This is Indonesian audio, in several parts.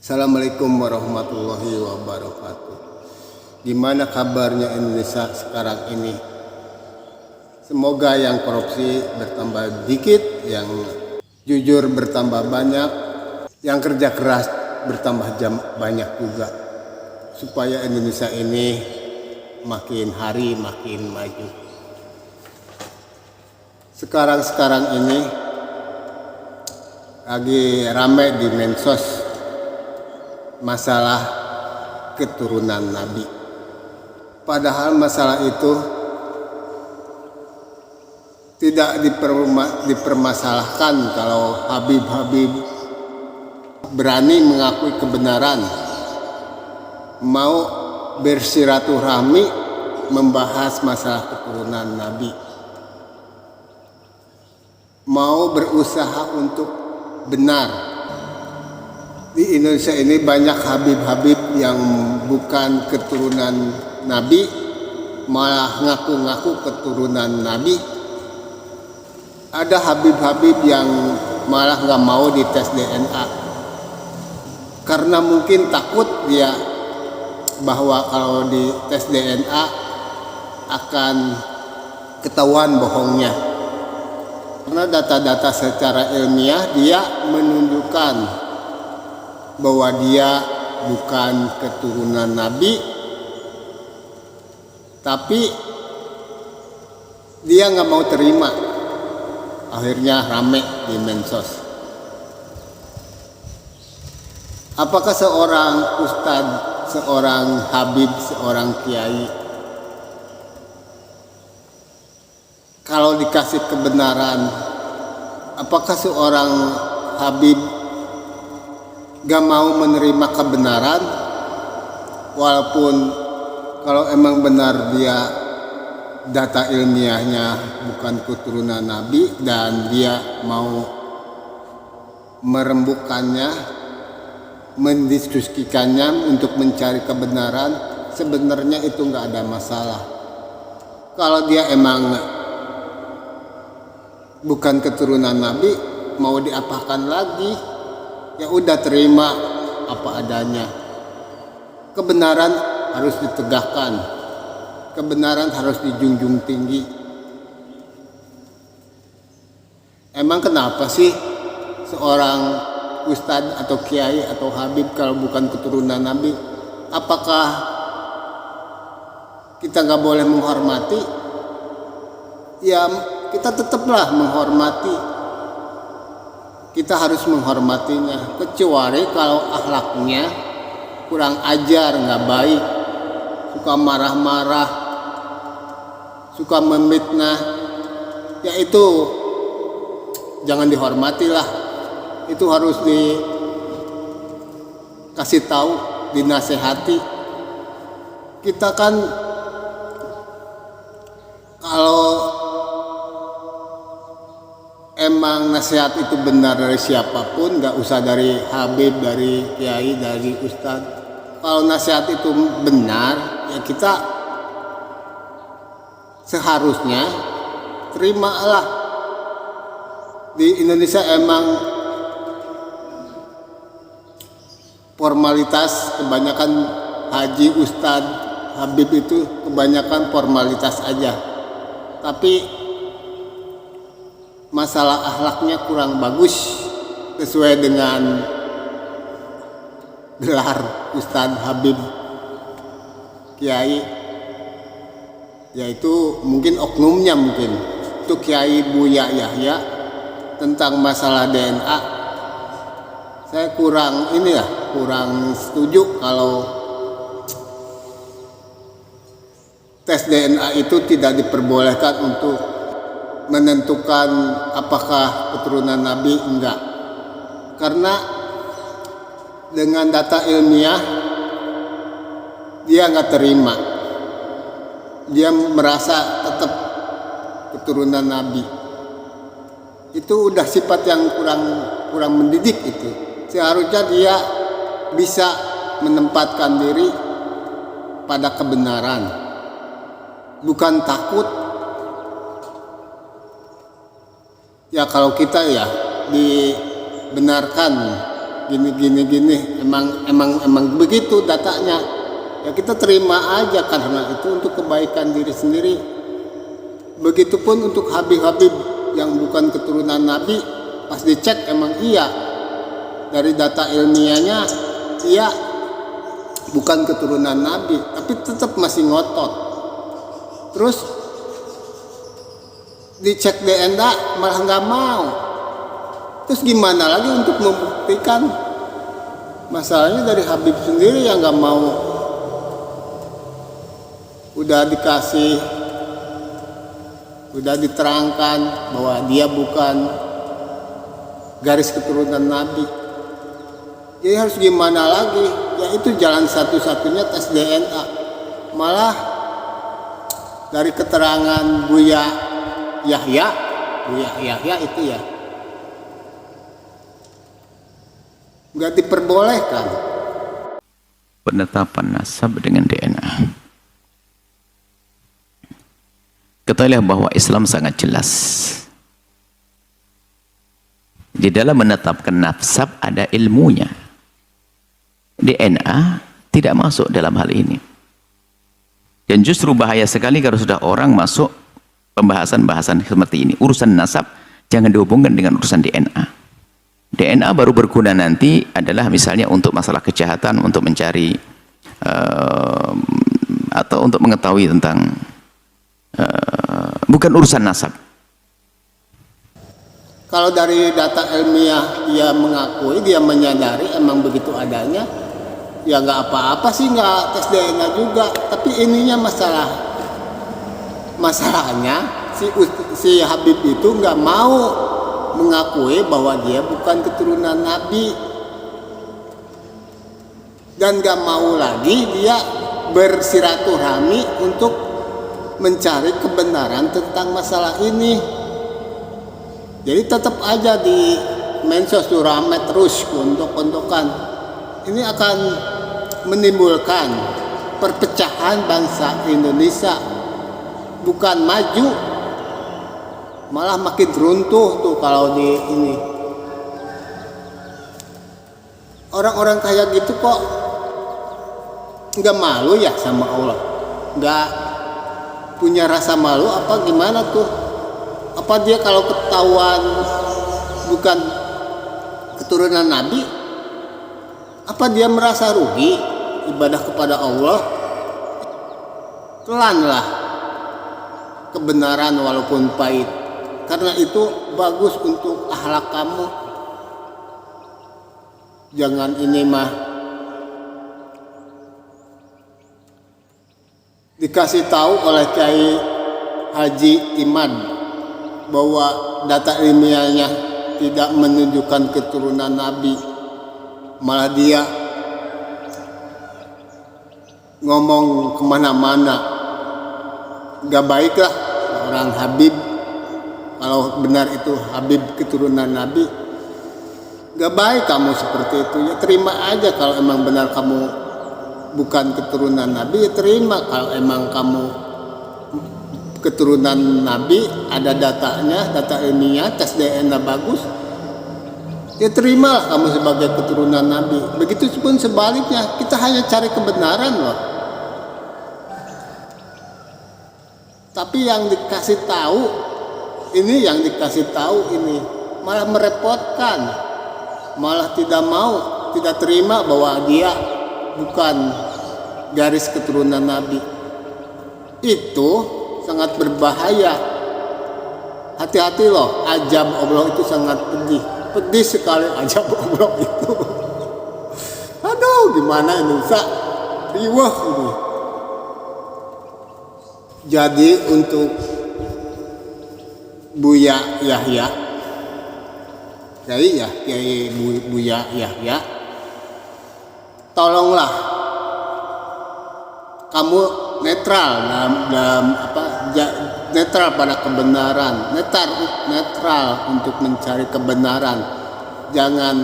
Assalamualaikum warahmatullahi wabarakatuh. Gimana kabarnya Indonesia sekarang ini? Semoga yang korupsi bertambah dikit, yang jujur bertambah banyak, yang kerja keras bertambah banyak juga, supaya Indonesia ini makin hari makin maju. Sekarang ini lagi ramai di medsos masalah keturunan Nabi. Padahal masalah itu tidak dipermasalahkan kalau Habib berani mengakui kebenaran, mau bersiraturahmi membahas masalah keturunan Nabi, mau berusaha untuk benar. Di Indonesia ini banyak Habib yang bukan keturunan Nabi, malah ngaku-ngaku keturunan Nabi. Ada Habib yang malah nggak mau dites DNA karena mungkin takut dia bahwa kalau dites DNA akan ketahuan bohongnya. Karena data-data secara ilmiah dia menunjukkan bahwa dia bukan keturunan Nabi, tapi dia nggak mau terima. Akhirnya rame di medsos. Apakah seorang ustadz, seorang habib, seorang kiai, kalau dikasih kebenaran, apakah seorang habib gak mau menerima kebenaran, walaupun kalau emang benar dia data ilmiahnya bukan keturunan Nabi dan dia mau merembukannya, mendiskusikannya untuk mencari kebenaran, sebenarnya itu gak ada masalah. Kalau dia emang bukan keturunan Nabi, mau diapakan lagi? Ya udah, terima apa adanya. Kebenaran harus ditegakkan, kebenaran harus dijunjung tinggi. Emang kenapa sih seorang ustadz atau kiai atau habib kalau bukan keturunan Nabi, apakah kita nggak boleh menghormati? Ya kita tetaplah menghormati. Kita harus menghormatinya, kecuali kalau akhlaknya kurang ajar, nggak baik, suka marah-marah, suka memfitnah, ya itu jangan dihormatilah. Itu harus dikasih tahu, dinasehati. Kita kan kalau emang nasihat itu benar dari siapapun, gak usah dari habib, dari kiai, dari ustadz. Kalau nasihat itu benar, ya kita seharusnya terimalah. Di Indonesia emang formalitas, kebanyakan haji, ustadz, habib itu kebanyakan formalitas aja. Tapi masalah akhlaknya kurang bagus sesuai dengan gelar ustadz, habib, kiai. Yaitu mungkin oknumnya, mungkin itu Kiai Buya Yahya. Tentang masalah DNA saya kurang setuju kalau tes DNA itu tidak diperbolehkan untuk menentukan apakah keturunan Nabi, enggak. Karena dengan data ilmiah dia nggak terima, dia merasa tetap keturunan Nabi. Itu udah sifat yang kurang mendidik. Itu seharusnya dia bisa menempatkan diri pada kebenaran, bukan takut. Ya kalau kita ya dibenarkan gini, emang begitu datanya. Ya kita terima aja karena itu untuk kebaikan diri sendiri. Begitupun untuk Habib-Habib yang bukan keturunan Nabi, pas dicek emang iya, dari data ilmiahnya iya bukan keturunan Nabi, tapi tetap masih ngotot. Terus dicek DNA malah nggak mau. Terus gimana lagi untuk membuktikan? Masalahnya dari Habib sendiri yang nggak mau. Udah diterangkan bahwa dia bukan garis keturunan Nabi. Jadi harus gimana lagi? Ya itu jalan satu-satunya tes DNA. Malah dari keterangan Buya Yahya itu ya nggak diperbolehkan penetapan nasab dengan DNA. Ketahuilah bahwa Islam sangat jelas. Di dalam menetapkan nasab ada ilmunya. DNA tidak masuk dalam hal ini. Dan justru bahaya sekali kalau sudah orang masuk pembahasan-bahasan seperti ini. Urusan nasab jangan dihubungkan dengan urusan DNA. DNA baru berguna nanti adalah misalnya untuk masalah kejahatan, untuk mencari atau untuk mengetahui tentang bukan urusan nasab. Kalau dari data ilmiah dia mengakui, dia menyadari emang begitu adanya, ya nggak apa-apa sih, nggak tes DNA juga. Tapi ininya masalahnya si Habib itu nggak mau mengakui bahwa dia bukan keturunan Nabi, dan nggak mau lagi dia bersiraturahmi untuk mencari kebenaran tentang masalah ini. Jadi tetap aja di medsos rame terus kontok-kontokan. Ini akan menimbulkan perpecahan bangsa Indonesia, bukan maju, malah makin runtuh tuh kalau di ini. Orang-orang kayak gitu kok nggak malu ya sama Allah, nggak punya rasa malu apa gimana tuh? Apa dia kalau ketahuan bukan keturunan Nabi, apa dia merasa rugi ibadah kepada Allah? Telanlah kebenaran walaupun pahit, karena itu bagus untuk akhlak kamu. Jangan ini mah dikasih tahu oleh Kiai Haji Imad bahwa data ilmiahnya tidak menunjukkan keturunan Nabi, malah dia ngomong kemana-mana. Gak baik lah orang Habib, kalau benar itu Habib keturunan Nabi, gak baik kamu seperti itu. Ya terima aja kalau emang benar kamu bukan keturunan Nabi, ya terima. Kalau emang kamu keturunan Nabi, ada datanya, data ilmiah, tes DNA bagus, ya terimalah kamu sebagai keturunan Nabi. Begitu pun sebaliknya, kita hanya cari kebenaran loh. Tapi yang dikasih tahu ini malah merepotkan, malah tidak mau, tidak terima bahwa dia bukan garis keturunan Nabi. Itu sangat berbahaya. Hati-hati loh, ajab Allah itu sangat pedih sekali ajab Allah itu. Aduh, gimana Indonesia riwah ini. Jadi untuk Buya Yahya, Kiai Buya Yahya, tolonglah kamu netral dalam netral pada kebenaran, netral untuk mencari kebenaran. Jangan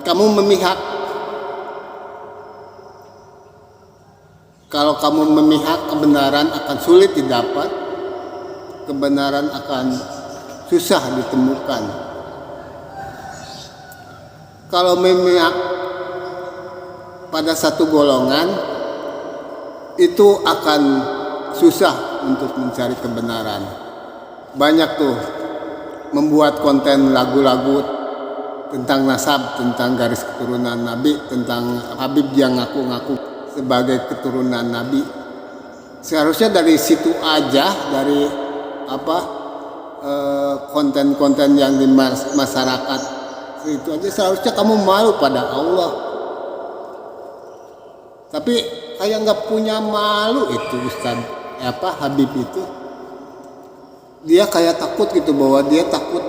kamu memihak. Kalau kamu memihak, kebenaran akan sulit didapat, kebenaran akan susah ditemukan. kalau memihak pada satu golongan itu akan susah untuk mencari kebenaran. Banyak tuh membuat konten lagu-lagu tentang nasab, tentang garis keturunan Nabi, tentang Habib yang ngaku-ngaku sebagai keturunan Nabi. Seharusnya dari situ aja, dari konten-konten yang di masyarakat itu aja seharusnya kamu malu pada Allah. Tapi kayak nggak punya malu itu Ustaz Habib itu. Dia kayak takut gitu, bahwa dia takut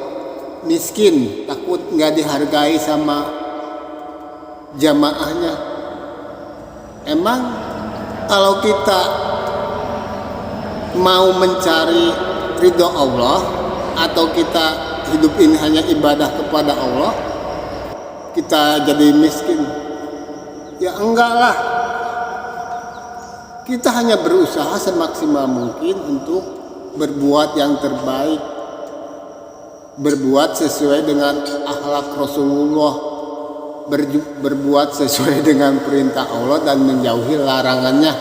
miskin, takut nggak dihargai sama jamaahnya. Emang kalau kita mau mencari ridho Allah, atau kita hidup ini hanya ibadah kepada Allah, kita jadi miskin? Ya enggak lah. Kita hanya berusaha semaksimal mungkin untuk berbuat yang terbaik, berbuat sesuai dengan akhlak Rasulullah, berbuat sesuai dengan perintah Allah dan menjauhi larangannya.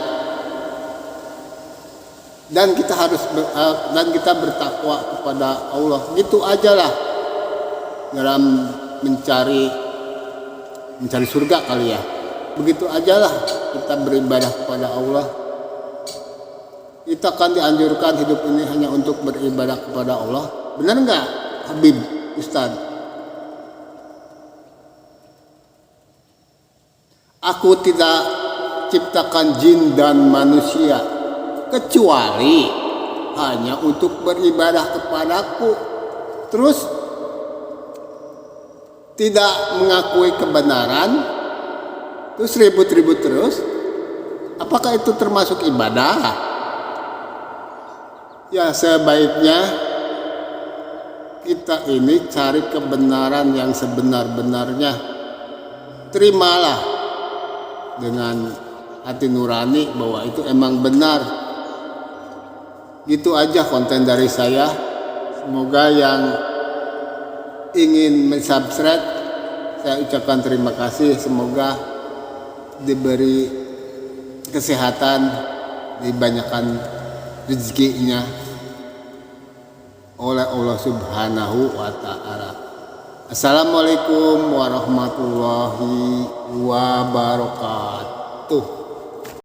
Dan kita harus kita bertakwa kepada Allah. Gitu aja lah dalam mencari surga kali ya. Begitu aja lah kita beribadah kepada Allah. Kita kan dianjurkan hidup ini hanya untuk beribadah kepada Allah. Benar nggak Habib Ustaz? Aku tidak ciptakan jin dan manusia kecuali hanya untuk beribadah kepadaku. Terus tidak mengakui kebenaran, terus ribut-ribut terus. Apakah itu termasuk ibadah? Ya sebaiknya kita ini cari kebenaran yang sebenar-benarnya. Terimalah dengan hati nurani bahwa itu emang benar. Gitu aja konten dari saya. Semoga yang ingin mensubscribe, saya ucapkan terima kasih. Semoga diberi kesehatan, dibanyakan rezekinya oleh Allah Subhanahu wa ta'ala. Assalamualaikum warahmatullahi wabarakatuh.